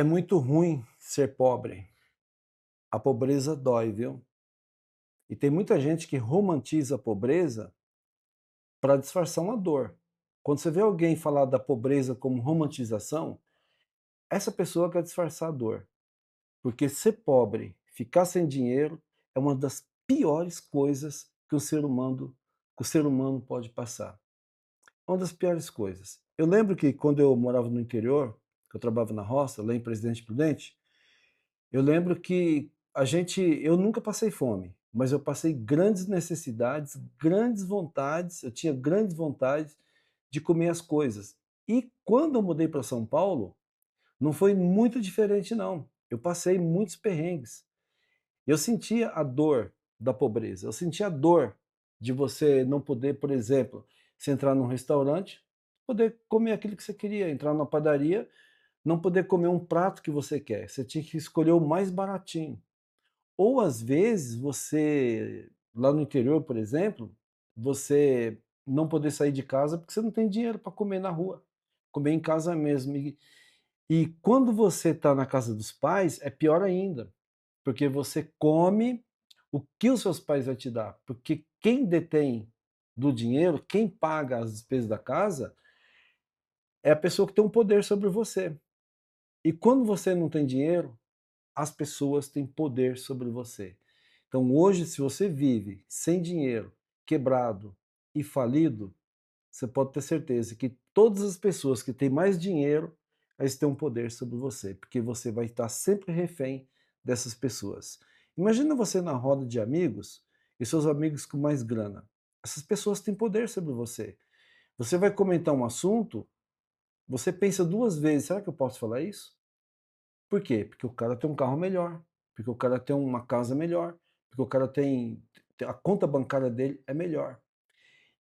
É muito ruim ser pobre. A pobreza dói, viu? E tem muita gente que romantiza a pobreza para disfarçar uma dor. Quando você vê alguém falar da pobreza como romantização, essa pessoa quer disfarçar a dor. Porque ser pobre, ficar sem dinheiro, é uma das piores coisas que o ser humano pode passar. É uma das piores coisas. Eu lembro que quando eu morava no interior, que eu trabalhava na roça, lá em Presidente Prudente, eu lembro que eu nunca passei fome, mas eu passei grandes necessidades, grandes vontades, eu tinha grandes vontades de comer as coisas. E quando eu mudei para São Paulo, não foi muito diferente não. Eu passei muitos perrengues. Eu sentia a dor da pobreza, eu sentia a dor de você não poder, por exemplo, você entrar num restaurante, poder comer aquilo que você queria, entrar numa padaria, não poder comer um prato que você quer, você tinha que escolher o mais baratinho. Ou às vezes você, lá no interior, por exemplo, você não poder sair de casa porque você não tem dinheiro para comer na rua, comer em casa mesmo. E quando você está na casa dos pais, é pior ainda, porque você come o que os seus pais vão te dar, porque quem detém do dinheiro, quem paga as despesas da casa, é a pessoa que tem um poder sobre você. E quando você não tem dinheiro, as pessoas têm poder sobre você. Então hoje, se você vive sem dinheiro, quebrado e falido, você pode ter certeza que todas as pessoas que têm mais dinheiro, elas têm um poder sobre você, porque você vai estar sempre refém dessas pessoas. Imagina você na roda de amigos e seus amigos com mais grana. Essas pessoas têm poder sobre você. Você vai comentar um assunto, você pensa duas vezes, será que eu posso falar isso? Por quê? Porque o cara tem um carro melhor, porque o cara tem uma casa melhor, porque o cara tem a conta bancária dele é melhor.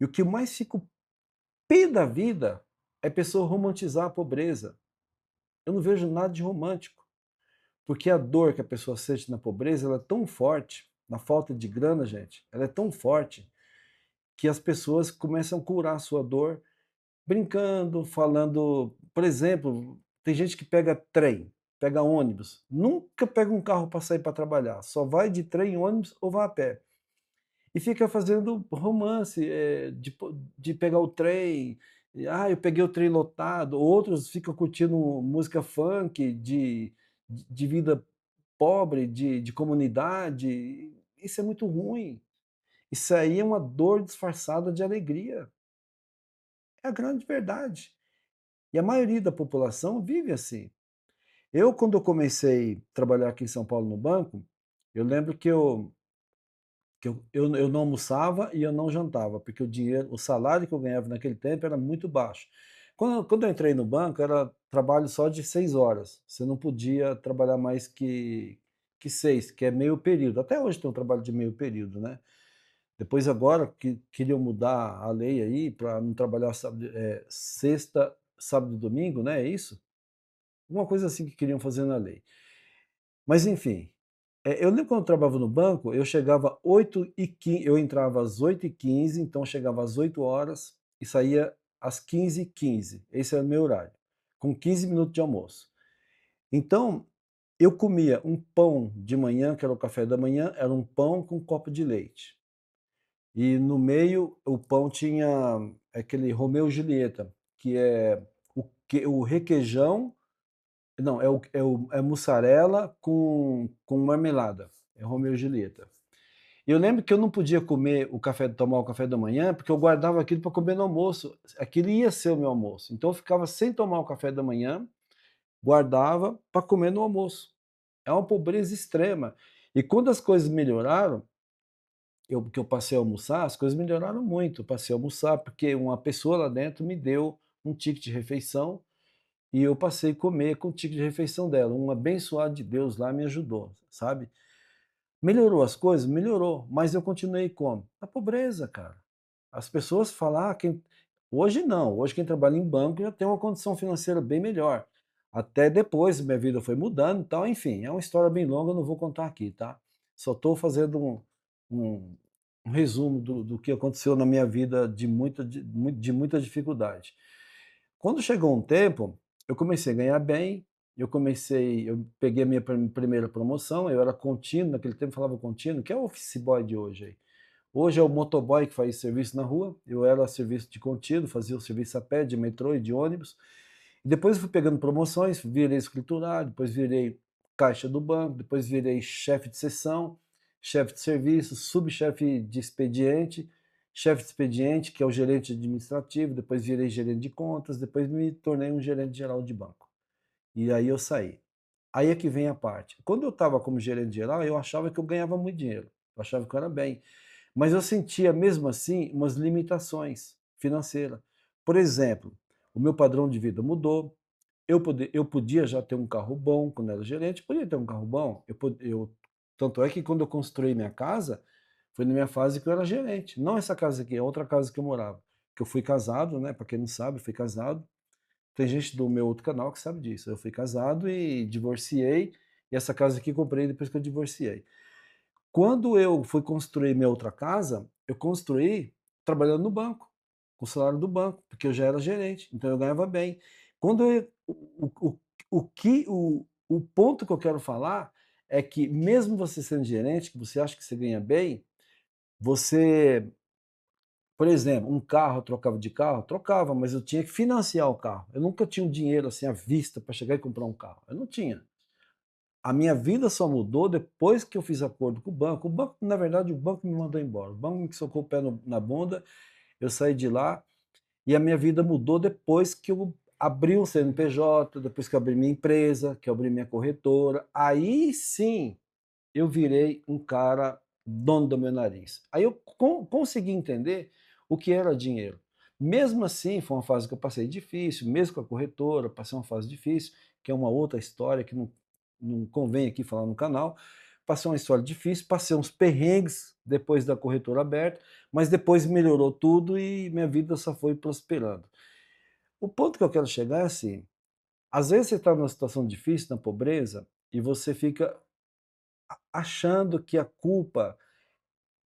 E o que mais fica o pé da vida é a pessoa romantizar a pobreza. Eu não vejo nada de romântico, porque a dor que a pessoa sente na pobreza, ela é tão forte, na falta de grana, gente, ela é tão forte que as pessoas começam a curar a sua dor brincando, falando, por exemplo, tem gente que pega trem, pega ônibus, nunca pega um carro para sair para trabalhar, só vai de trem, ônibus ou vai a pé. E fica fazendo romance, de pegar o trem, eu peguei o trem lotado, outros ficam curtindo música funk de vida pobre, de comunidade. Isso é muito ruim. Isso aí é uma dor disfarçada de alegria. É a grande verdade. E a maioria da população vive assim. Quando eu comecei a trabalhar aqui em São Paulo no banco, eu lembro que eu não almoçava e eu não jantava, porque o salário que eu ganhava naquele tempo era muito baixo. Quando eu entrei no banco, era trabalho só de 6 horas. Você não podia trabalhar mais que seis, que é meio período. Até hoje tem um trabalho de meio período, né? Depois agora que queriam mudar a lei aí para não trabalhar sexta, sábado e domingo, né? É isso? Uma coisa assim que queriam fazer na lei. Mas enfim, eu lembro quando eu trabalhava no banco, eu chegava 8h15, eu entrava às 8h15, então chegava às 8 horas e saía às 15h15. Esse era o meu horário, com 15 minutos de almoço. Então, eu comia um pão de manhã, que era o café da manhã, era um pão com um copo de leite. E no meio o pão tinha aquele Romeu e Julieta, que é o requeijão, não, é mussarela com marmelada, é Romeu e Julieta. E eu lembro que eu não podia tomar o café da manhã, porque eu guardava aquilo para comer no almoço. Aquilo ia ser o meu almoço. Então eu ficava sem tomar o café da manhã, guardava para comer no almoço. É uma pobreza extrema. E quando as coisas melhoraram, que eu passei a almoçar, as coisas melhoraram muito. Eu passei a almoçar porque uma pessoa lá dentro me deu um ticket de refeição e eu passei a comer com o ticket de refeição dela. Um abençoado de Deus lá me ajudou, sabe? Melhorou as coisas? Melhorou, mas eu continuei como? Na pobreza, cara. As pessoas falam, hoje não, hoje quem trabalha em banco já tem uma condição financeira bem melhor. Até depois minha vida foi mudando e tal, enfim, é uma história bem longa, eu não vou contar aqui, tá? Só estou fazendo um, um resumo do que aconteceu na minha vida de muita dificuldade. Quando chegou um tempo, eu comecei a ganhar bem, eu peguei a minha primeira promoção, eu era contínuo, naquele tempo falava contínuo, que é o office boy de hoje aí. Hoje é o motoboy que faz serviço na rua, eu era serviço de contínuo, fazia o serviço a pé, de metrô e de ônibus. E depois eu fui pegando promoções, virei escriturário, depois virei caixa do banco, depois virei chefe de seção, chefe de serviço, subchefe de expediente, chefe de expediente, que é o gerente administrativo, depois virei gerente de contas, depois me tornei um gerente geral de banco. E aí eu saí. Aí é que vem a parte. Quando eu estava como gerente geral, eu achava que eu ganhava muito dinheiro, eu achava que eu era bem. Mas eu sentia mesmo assim umas limitações financeiras. Por exemplo, o meu padrão de vida mudou, eu podia já ter um carro bom quando era gerente, podia ter um carro bom. Tanto é que quando eu construí minha casa, foi na minha fase que eu era gerente. Não essa casa aqui, é outra casa que eu morava. Que eu fui casado, né? Para quem não sabe, eu fui casado. Tem gente do meu outro canal que sabe disso. Eu fui casado e divorciei, e essa casa aqui eu comprei depois que eu divorciei. Quando eu fui construir minha outra casa, eu construí trabalhando no banco, com o salário do banco, porque eu já era gerente, então eu ganhava bem. Quando eu, o ponto que eu quero falar é que mesmo você sendo gerente, que você acha que você ganha bem, você, por exemplo, um carro, eu trocava de carro? Trocava, mas eu tinha que financiar o carro. Eu nunca tinha um dinheiro assim à vista para chegar e comprar um carro. Eu não tinha. A minha vida só mudou depois que eu fiz acordo com o banco. O banco, na verdade, o banco me mandou embora. O banco me socou o pé na bunda, eu saí de lá e a minha vida mudou depois que eu abri um CNPJ, depois que eu abri minha empresa, que eu abri minha corretora. Aí sim eu virei um cara dono do meu nariz. Aí eu consegui entender o que era dinheiro. Mesmo assim, foi uma fase que eu passei difícil, mesmo com a corretora, passei uma fase difícil, que é uma outra história que não convém aqui falar no canal. Passei uma história difícil, passei uns perrengues depois da corretora aberta, mas depois melhorou tudo e minha vida só foi prosperando. O ponto que eu quero chegar é assim: às vezes você está numa situação difícil, na pobreza, e você fica achando que a culpa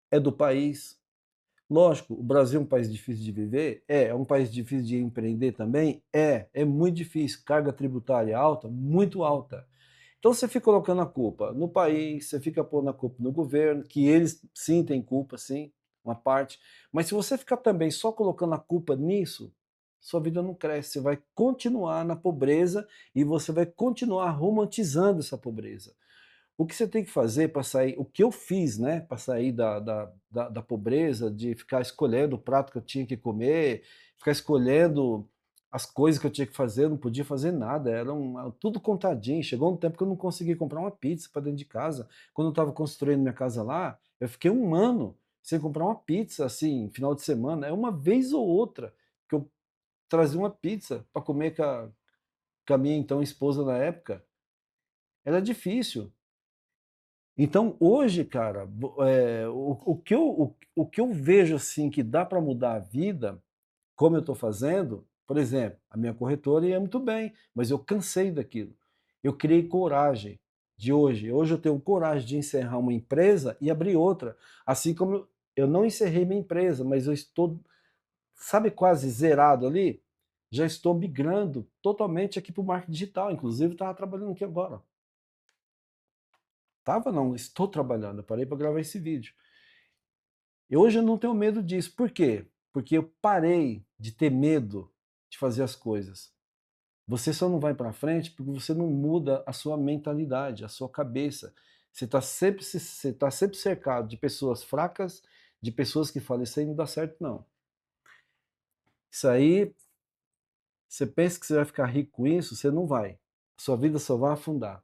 é do país. Lógico, o Brasil é um país difícil de viver? É um país difícil de empreender também? É muito difícil, carga tributária alta, muito alta. Então você fica colocando a culpa no país, você fica pondo a culpa no governo, que eles sim têm culpa, sim, uma parte. Mas se você ficar também só colocando a culpa nisso, sua vida não cresce, você vai continuar na pobreza e você vai continuar romantizando essa pobreza. O que você tem que fazer para sair, o que eu fiz, né, para sair da pobreza, de ficar escolhendo o prato que eu tinha que comer, ficar escolhendo as coisas que eu tinha que fazer, eu não podia fazer nada, era tudo contadinho. Chegou um tempo que eu não conseguia comprar uma pizza para dentro de casa. Quando eu estava construindo minha casa lá, eu fiquei um ano sem comprar uma pizza, assim, final de semana. É uma vez ou outra que eu trazia uma pizza para comer com a minha então esposa na época. Era difícil. Então, hoje, cara, o que eu vejo assim que dá para mudar a vida, como eu estou fazendo, por exemplo, a minha corretora ia muito bem, mas eu cansei daquilo. Eu criei coragem de hoje. Hoje eu tenho coragem de encerrar uma empresa e abrir outra. Assim como eu não encerrei minha empresa, mas eu estou, sabe, quase zerado ali. Já estou migrando totalmente aqui para o marketing digital. Inclusive, estava trabalhando aqui agora. Tava não, estou trabalhando. Eu parei para gravar esse vídeo. E hoje eu não tenho medo disso. Por quê? Porque eu parei de ter medo de fazer as coisas. Você só não vai para frente porque você não muda a sua mentalidade, a sua cabeça. Você tá sempre cercado de pessoas fracas, de pessoas que falam isso aí não dá certo não. Isso aí, você pensa que você vai ficar rico com isso, você não vai. Sua vida só vai afundar.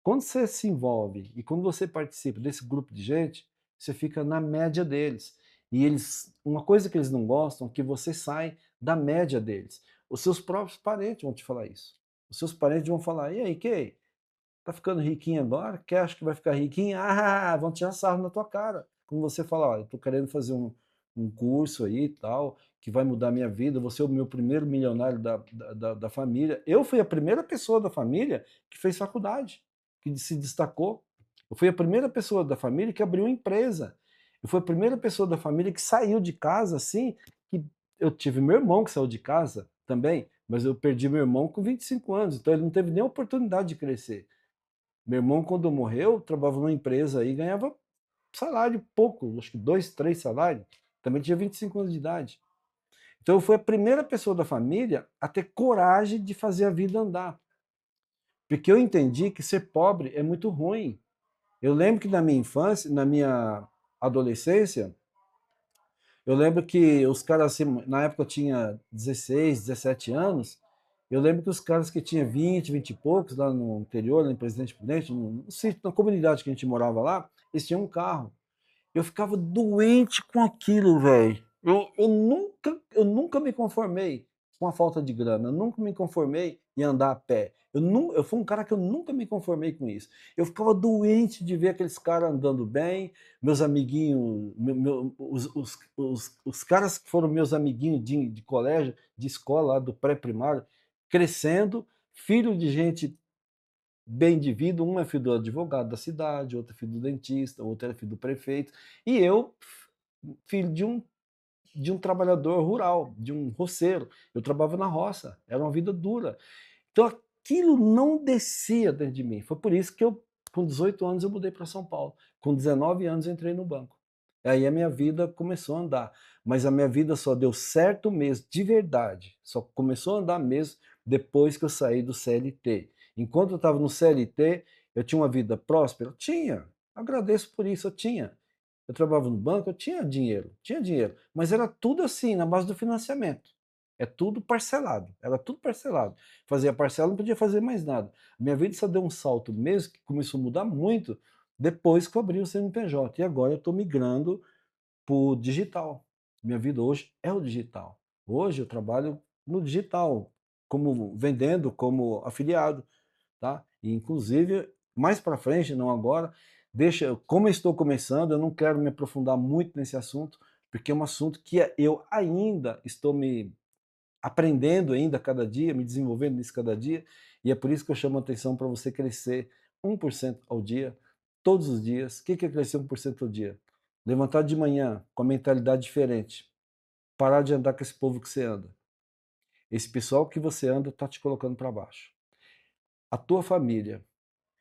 Quando você se envolve e quando você participa desse grupo de gente, você fica na média deles. E eles, uma coisa que eles não gostam é que você sai da média deles. Os seus próprios parentes vão te falar isso. Os seus parentes vão falar: "E aí, Kay, tá ficando riquinho agora? Quer acha que vai ficar riquinho? Ah, vão tirar sarro na tua cara". Como você fala: "Olha, eu tô querendo fazer um curso aí e tal, que vai mudar a minha vida, eu vou ser o meu primeiro milionário da família". Eu fui a primeira pessoa da família que fez faculdade, que se destacou. Eu fui a primeira pessoa da família que abriu uma empresa. Eu fui a primeira pessoa da família que saiu de casa assim, que eu tive meu irmão que saiu de casa também, mas eu perdi meu irmão com 25 anos, então ele não teve nem oportunidade de crescer. Meu irmão, quando morreu, trabalhava numa empresa aí, ganhava salário pouco, acho que 2, 3 salários. Também tinha 25 anos de idade. Então eu fui a primeira pessoa da família a ter coragem de fazer a vida andar. Porque eu entendi que ser pobre é muito ruim. Eu lembro que na minha infância, na minha adolescência, eu lembro que os caras, assim, na época eu tinha 16, 17 anos, eu lembro que os caras que tinham 20, 20 e poucos, lá no interior, lá em Presidente Prudente, no sítio, na comunidade que a gente morava lá, eles tinham um carro. Eu ficava doente com aquilo, velho. Eu nunca me conformei com a falta de grana, eu nunca me conformei em andar a pé. Eu fui um cara que eu nunca me conformei com isso. Eu ficava doente de ver aqueles caras andando bem, meus amiguinhos, os caras que foram meus amiguinhos de colégio, de escola, lá do pré-primário, crescendo, filho de gente bem de vida, um é filho do advogado da cidade, outro é filho do dentista, outro é filho do prefeito, e eu, filho de um trabalhador rural, de um roceiro. Eu trabalhava na roça, era uma vida dura. Então aquilo não descia dentro de mim. Foi por isso que eu, com 18 anos, eu mudei para São Paulo. Com 19 anos, eu entrei no banco. Aí a minha vida começou a andar. Mas a minha vida só deu certo mesmo, de verdade. Só começou a andar mesmo depois que eu saí do CLT. Enquanto eu estava no CLT, eu tinha uma vida próspera? Tinha. Agradeço por isso, eu tinha. Eu trabalhava no banco, eu tinha dinheiro. Mas era tudo assim, na base do financiamento. É tudo parcelado, era tudo parcelado. Fazia parcela, não podia fazer mais nada. Minha vida só deu um salto mesmo, que começou a mudar muito, depois que eu abri o CNPJ. E agora eu estou migrando para o digital. Minha vida hoje é o digital. Hoje eu trabalho no digital, como vendendo, como afiliado, tá? E, inclusive, mais para frente, não agora, como eu estou começando, eu não quero me aprofundar muito nesse assunto, porque é um assunto que eu ainda estou me aprendendo ainda a cada dia, me desenvolvendo nisso cada dia, e é por isso que eu chamo a atenção para você crescer 1% ao dia, todos os dias. O que é crescer 1% ao dia? Levantar de manhã com a mentalidade diferente, parar de andar com esse povo que você anda. Esse pessoal que você anda está te colocando para baixo. A tua família,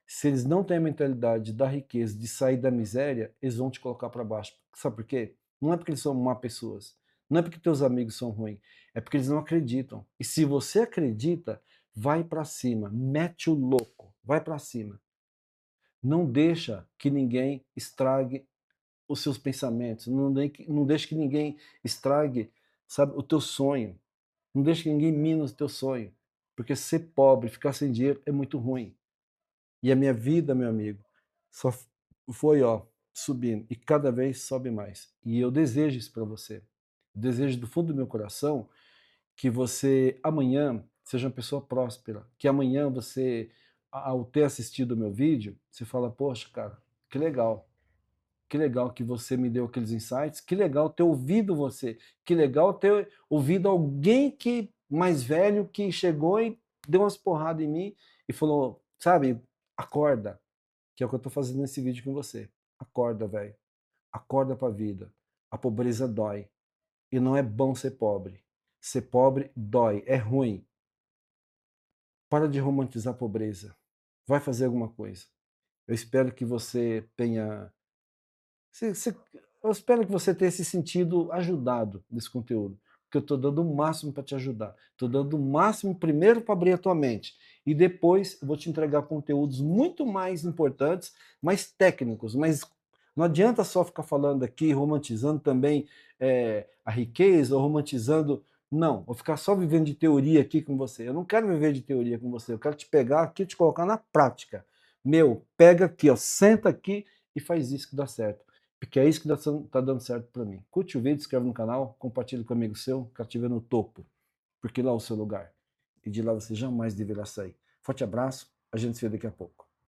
se eles não têm a mentalidade da riqueza, de sair da miséria, eles vão te colocar para baixo. Sabe por quê? Não é porque eles são má pessoas. Não é porque teus amigos são ruins. É porque eles não acreditam. E se você acredita, vai para cima. Mete o louco. Vai para cima. Não deixa que ninguém estrague os seus pensamentos. Não deixa que ninguém estrague, sabe, o teu sonho. Não deixa que ninguém mina o teu sonho. Porque ser pobre, ficar sem dinheiro é muito ruim. E a minha vida, meu amigo, só foi, ó, subindo. E cada vez sobe mais. E eu desejo isso para você. Eu desejo do fundo do meu coração que você amanhã seja uma pessoa próspera. Que amanhã você, ao ter assistido o meu vídeo, você fala, poxa, cara, que legal. Que legal que você me deu aqueles insights. Que legal ter ouvido você. Que legal ter ouvido alguém que mais velho que chegou e deu umas porradas em mim e falou, sabe, acorda, que é o que eu tô fazendo nesse vídeo com você. Acorda, velho. Acorda pra vida. A pobreza dói. E não é bom ser pobre. Ser pobre dói, é ruim. Para de romantizar a pobreza. Vai fazer alguma coisa. Eu espero que você tenha eu espero que você tenha se sentido ajudado nesse conteúdo, porque eu estou dando o máximo para te ajudar. Estou dando o máximo primeiro para abrir a tua mente e depois eu vou te entregar conteúdos muito mais importantes, mais técnicos, mas não adianta só ficar falando aqui, romantizando também a riqueza ou romantizando. Não, vou ficar só vivendo de teoria aqui com você. Eu não quero viver de teoria com você, eu quero te pegar aqui e te colocar na prática. Meu, pega aqui, ó, senta aqui e faz isso que dá certo. Porque é isso que tá dando certo para mim. Curte o vídeo, inscreve no canal, compartilha com um amigo seu, quero te ver no topo, porque lá é o seu lugar. E de lá você jamais deverá sair. Forte abraço, a gente se vê daqui a pouco.